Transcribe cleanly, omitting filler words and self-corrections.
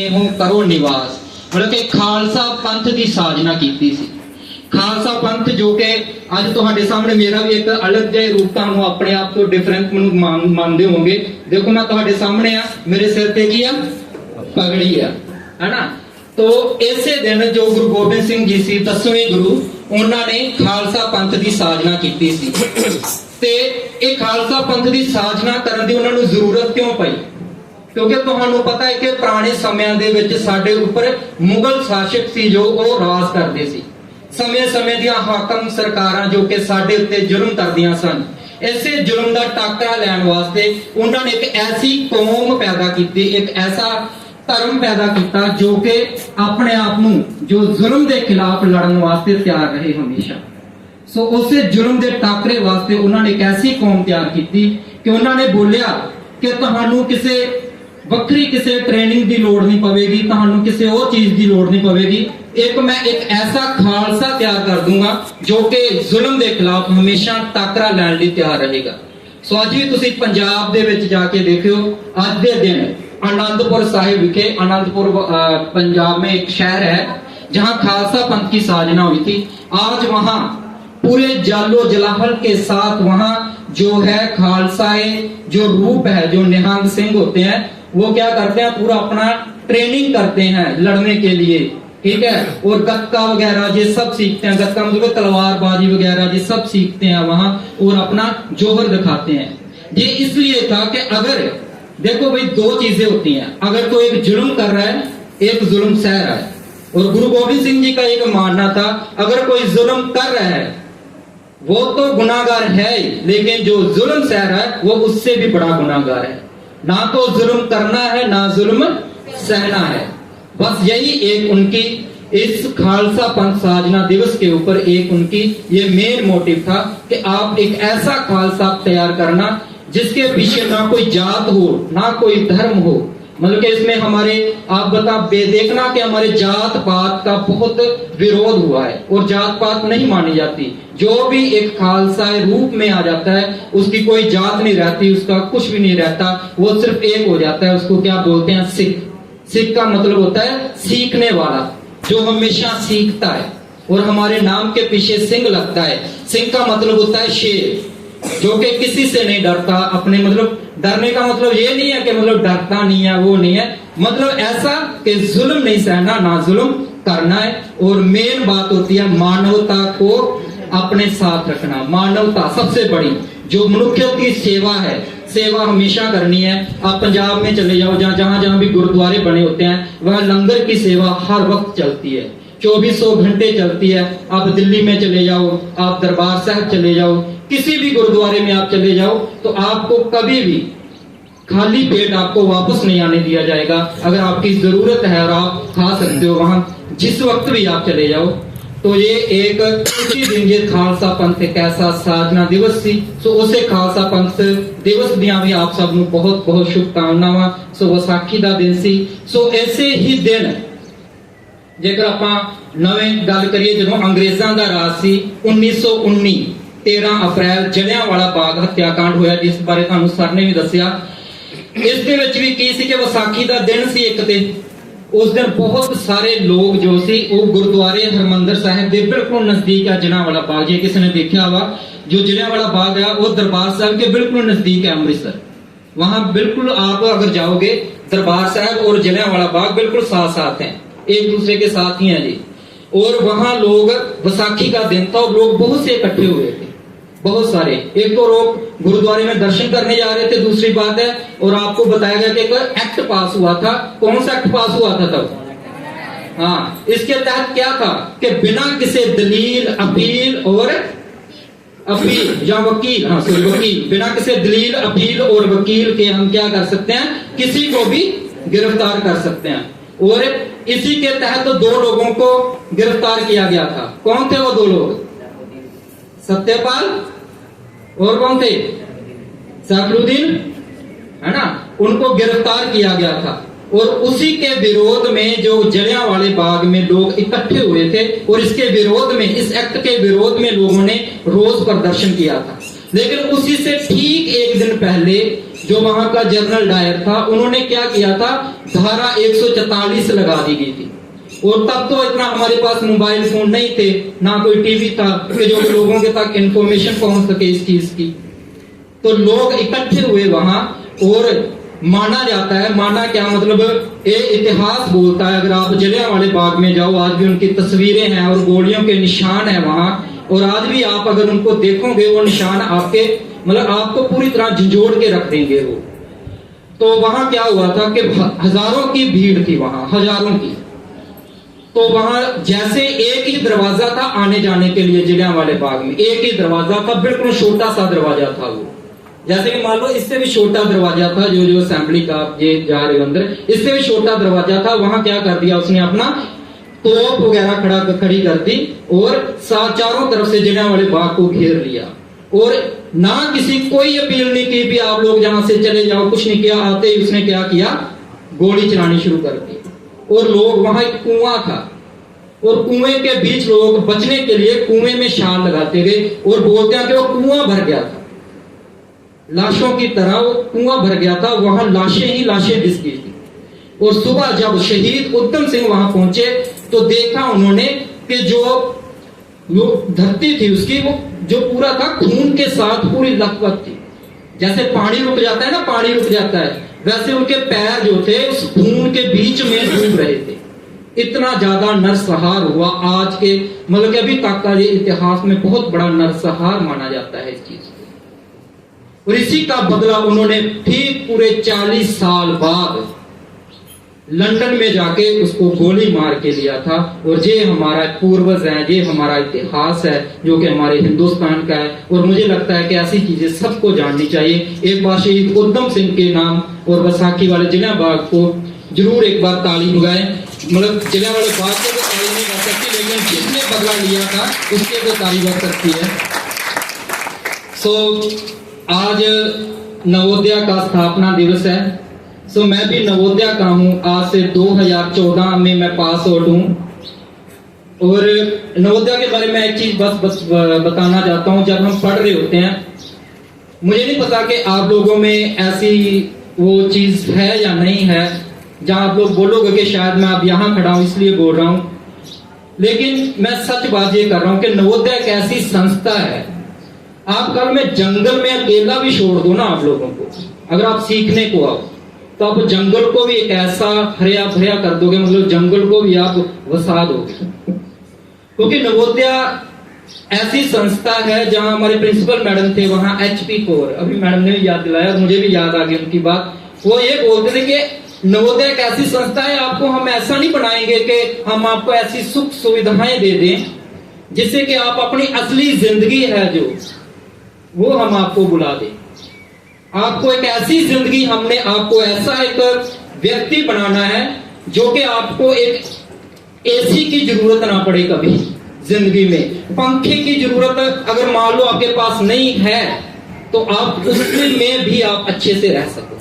हो करो निवास मतलब कि खालसा पंथ की साजना की सी। खालसा पंथ जो कि अज तुहाडे सामने मेरा भी एक अलग जिहा रूप तुहानूं अपने आप तो डिफरेंट मानते होंगे। देखो मैं तुहाडे सामने आ, मेरे सिर ते की आ पगड़ी है ना। तो इसे दिन जो गुरु गोबिंद सिंह जी सी 10वें गुरु, उन्होंने खालसा पंथ की साजना की सी। ते ये खालसा पंथ की साजना करने की उन्होंने जरूरत क्यों पई? क्योंकि तुहानू पता है कि पुराने समयां दे विच साडे उपर मुगल शासक सी जो वो राज करते सी। समय समय दियां हाकम सरकारां जो कि साडे उत्ते जुल्म करदियां सन। इसे जुल्म का टाकरा लैण वास्ते उन्होंने एक ऐसी कौम पैदा की, एक ऐसा धर्म पैदा किया जो कि अपने आप नूं जो जुल्म के खिलाफ लड़न वास्ते तैयार रहे हमेशा। सो उसे जुल्म के टाकरे वास्ते उन्होंने एक ऐसी कौम तैयार की कि उन्होंने बोलिया कि तुहानू किसी वक्री किसी ट्रेनिंग की लोड़ नहीं पवेगी, तुहानू किसी और चीज की लोड़ नहीं पवेगी। मैं एक ऐसा खालसा तैयार कर दूंगा जो कि जुल्म के खिलाफ हमेशा टाकरा लैण लई तैयार रहेगा। सो अज भी तुसीं पंजाब दे विच जाके देखियो, अज के दिन आनंदपुर साहिब विखे, आनंदपुर पंजाब में एक शहर है जहां खालसा पंथ की साजना हुई थी। आज वहां पूरे जालो जलाहल के साथ वहां जो है खालसाए जो रूप है, जो निहंग सिंह होते हैं, वो क्या करते हैं, पूरा अपना ट्रेनिंग करते हैं लड़ने के लिए, ठीक है। और गत्का वगैरह ये सब सीखते हैं, गत्का मतलब तलवारबाजी वगैरह ये सब सीखते हैं वहां, और अपना जोहर दिखाते हैं। ये इसलिए था कि अगर देखो भाई दो चीजें होती हैं, अगर कोई एक जुल्म कर रहा है, एक जुल्म सह रहा है। और गुरु गोबिंद सिंह जी का एक मानना था अगर कोई जुल्म कर रहा है वो तो गुनाहगार है ही, लेकिन जो जुल्म सह रहा है वो उससे भी बड़ा गुनाहगार है। ना तो जुल्म करना है ना जुल्म सहना है। बस यही एक उनकी इस खालसा पंथ साजना दिवस के ऊपर एक उनकी ये मेन मोटिव था कि आप एक ऐसा खालसा तैयार करना जिसके पीछे ना कोई जात हो ना कोई धर्म हो। मतलब कि इसमें हमारे आप देखना कि हमारे जात पात का बहुत विरोध हुआ है और जात पात नहीं मानी जाती। जो भी एक खालसा रूप में आ जाता है उसकी कोई जात नहीं रहती, उसका कुछ भी नहीं रहता, वो सिर्फ एक हो जाता है। उसको क्या बोलते हैं? सिख। सिख का मतलब होता है सीखने वाला, जो हमेशा सीखता है। और हमारे नाम के पीछे सिंह लगता है। सिंह का मतलब होता है शेर, जो कि किसी से नहीं डरता। अपने मतलब डरने का मतलब ये नहीं है कि मतलब डरता नहीं है, वो नहीं है, मतलब ऐसा कि जुल्म नहीं सहना ना जुल्म करना है। और मेन बात होती है मानवता को अपने साथ रखना। मानवता सबसे बड़ी जो मनुष्य की सेवा है, सेवा हमेशा करनी है। आप पंजाब में चले जाओ, जहां जहां भी गुरुद्वारे बने होते हैं वहां लंगर की सेवा हर वक्त चलती है, 2400 घंटे चलती है। आप दिल्ली में चले जाओ, आप दरबार साहब चले जाओ, किसी भी गुरुद्वारे में आप चले जाओ तो आपको कभी भी खाली पेट आपको वापस नहीं आने दिया जाएगा। अगर आपकी जरूरत है और आप खा सकते हो वहां जिस वक्त भी आप चले जाओ। तो ये एक उसी दिन ये खालसा पंथ एक ऐसा साधना दिवस सी। सो उसे खालसा पंथ दिवस दियां भी आप सब नूं बहुत बहुत शुभकामनावां। सो विसाखी दा दिन सी। सो ऐसे ही दिन जेकर आपां नवें गल करिए, जदों अंग्रेजां दा राज सी 1919 13 अप्रैल जलियांवाला बाग हत्याकांड होया, जिस बारे तुहानूं सर ने भी दस्सिया। इस दे विच भी की सी कि विसाखी दा दिन सी एक ते उस दिन बहुत सारे लोग जो सी वो गुरुद्वारे हरमंदर साहिब के बिल्कुल नजदीक है जलियांवाला बाग। जे किसी ने देखा हुआ, जो जलियांवाला बाग है वो दरबार साहब के बिल्कुल नजदीक है अमृतसर। वहां बिल्कुल आप अगर जाओगे दरबार साहब और जलियांवाला बाग बिल्कुल साथ साथ हैं, एक दूसरे के साथ ही हैं जी। और वहां लोग विसाखी का दिन था और लोग बहुत से इकट्ठे हुए थे, बहुत सारे। एक तो लोग गुरुद्वारे में दर्शन करने जा रहे थे, दूसरी बात है और आपको बताया गया कि एक एक्ट पास हुआ था। कौन सा एक्ट पास हुआ था तब? हाँ, इसके तहत क्या था कि बिना किसी दलील अपील और अपील या वकील, हाँ सॉरी वकील, बिना किसी दलील अपील और वकील के हम क्या कर सकते हैं, किसी को भी गिरफ्तार कर सकते हैं। और इसी के तहत तो 2 लोगों को गिरफ्तार किया गया था। कौन थे वो 2 लोग? सत्यपाल और कौन थे? सफरुद्दीन, है ना। उनको गिरफ्तार किया गया था। और उसी के विरोध में जो जलियांवाले बाग में लोग इकट्ठे हुए थे और इसके विरोध में, इस एक्ट के विरोध में लोगों ने रोज प्रदर्शन किया था। लेकिन उसी से ठीक एक दिन पहले जो वहां का जनरल डायर था, उन्होंने क्या किया था, धारा 144 लगा दी गई थी। और तब तो इतना हमारे पास मोबाइल फोन नहीं थे, ना कोई टीवी था कि जो लोगों के तक इंफॉर्मेशन पहुंच सके इस चीज की। तो लोग इकट्ठे हुए वहां, और माना जाता है, माना क्या मतलब, ये इतिहास बोलता है, अगर आप जलियांवाले बाग में जाओ, आज भी उनकी तस्वीरें हैं और गोलियों के निशान है वहां, और आज भी आप अगर उनको देखोगे, वो निशान आपके मतलब आपको पूरी तरह झंझोड़ के रख देंगे वो। तो वहां क्या हुआ था कि हजारों की भीड़ थी वहां, हजारों की। तो वहां जैसे एक ही दरवाजा था आने जाने के लिए, जलियांवाले बाग में एक ही दरवाजा था, बिल्कुल छोटा सा दरवाजा था वो। जैसे कि मान लो इससे भी छोटा दरवाजा था, जो असेंबली का ये जा रहे हो अंदर, इससे भी छोटा दरवाजा था। वहां क्या कर दिया उसने, अपना तोप वगैरह खड़ी कर दी, और चारों तरफ से जलियांवाले बाग को घेर लिया, और ना किसी कोई अपील नहीं की भी आप लोग जहां से चले जाओ, कुछ नहीं किया। आते ही उसने क्या किया, गोली चलानी शुरू कर दी। और लोग वहां एक कुआं था, और कुएं के बीच लोग बचने के लिए कुएं में शाल लगाते गए, और बोलते हैं कि वो कुआं भर गया था, लाशों की तरह वो कुआं भर गया था, वहां लाशें ही लाशें दिस गई थी। और सुबह जब शहीद उधम सिंह वहां पहुंचे, तो देखा उन्होंने कि जो धरती थी उसकी, वो जो पूरा था खून के साथ पूरी लथपथ थी। जैसे पानी रुक जाता है ना, पानी रुक जाता है, वैसे उनके पैर जो थे उस खून के बीच में डूब रहे थे। इतना ज्यादा नरसंहार हुआ आज के मतलब कि अभी तक का ये इतिहास में बहुत बड़ा नरसंहार माना जाता है इस चीज को। और इसी का बदला उन्होंने ठीक पूरे 40 साल बाद लंदन में जाके उसको गोली मार के लिया था। और ये हमारा पूर्वज है, ये हमारा इतिहास है जो कि हमारे हिंदुस्तान का है। और मुझे लगता है कि ऐसी चीजें सबको जाननी चाहिए। एक बार शहीद उधम सिंह के नाम और बैसाखी वाले जलियांवाला बाग को जरूर एक बार ताली बजाएं। मतलब जलियांवाला बाग को तो ताली नहीं बज सकती, लेकिन जिसने बदला लिया था उसके तो ताली बज सकती है। आज नवोदय का स्थापना दिवस है। मैं भी नवोदय का हूँ, आज से 2014 में मैं पास आउट हूँ। और नवोदय के बारे में एक चीज बस बताना चाहता हूँ। जब हम पढ़ रहे होते हैं, मुझे नहीं पता कि आप लोगों में ऐसी वो चीज है या नहीं है जहां आप लोग बोलोगे कि शायद मैं अब यहाँ खड़ा हूं इसलिए बोल रहा हूं, लेकिन मैं सच बात ये कर रहा हूं कि नवोदय एक ऐसी संस्था है। आप कल में जंगल में अकेला भी छोड़ दो ना आप लोगों को, अगर आप सीखने को आओ, तो आप जंगल को भी एक ऐसा हरिया भरिया कर दोगे, मतलब जंगल को भी आप वसा दोगे। क्योंकि नवोदय ऐसी संस्था है जहां हमारे प्रिंसिपल मैडम थे वहां HP कौर, अभी मैडम ने भी याद दिलाया, मुझे भी याद आ गई उनकी बात। वो ये बोलते थे कि नवोदय एक ऐसी संस्था है, आपको हम ऐसा नहीं बनाएंगे कि हम आपको ऐसी सुख सुविधाएं दे दें जिससे कि आप अपनी असली जिंदगी है जो वो हम आपको बुला दें। आपको एक ऐसी जिंदगी, हमने आपको ऐसा एक व्यक्ति बनाना है जो कि आपको एक AC की जरूरत ना पड़े कभी जिंदगी में, पंखे की जरूरत अगर मान लो आपके पास नहीं है तो आप उसमें भी आप अच्छे से रह सको।